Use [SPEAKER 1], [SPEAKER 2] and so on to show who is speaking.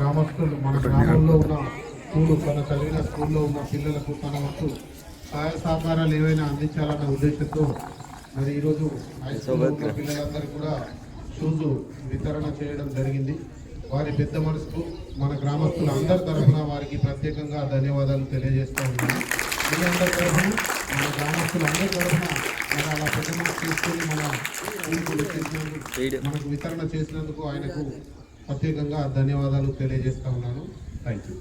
[SPEAKER 1] గ్రామస్తులు మన గ్రామంలో ఉన్న స్కూలు తన చదివిన స్కూల్లో ఉన్న పిల్లలకు తన వంతు సహాయ సహకారాలు ఏవైనా అందించాలన్న ఉద్దేశంతో మరి ఈరోజు హై స్కూల్లో ఉన్న పిల్లలందరూ కూడా షూస్ వితరణ చేయడం జరిగింది. వారి పెద్ద మనసుకు మన గ్రామస్తులు అందరి తరఫున వారికి ప్రత్యేకంగా ధన్యవాదాలు తెలియజేస్తూ ఉన్నాను. పిల్లలందరి తరఫున మన గ్రామస్తులు అందరి తరఫున మన అలా పెద్ద మనసు తీసుకొని మన స్కూల్కు చేసినందుకు మనకు వితరణ చేసినందుకు ఆయనకు ప్రత్యేకంగా ధన్యవాదాలు తెలియజేస్తూ ఉన్నాను. Thank you.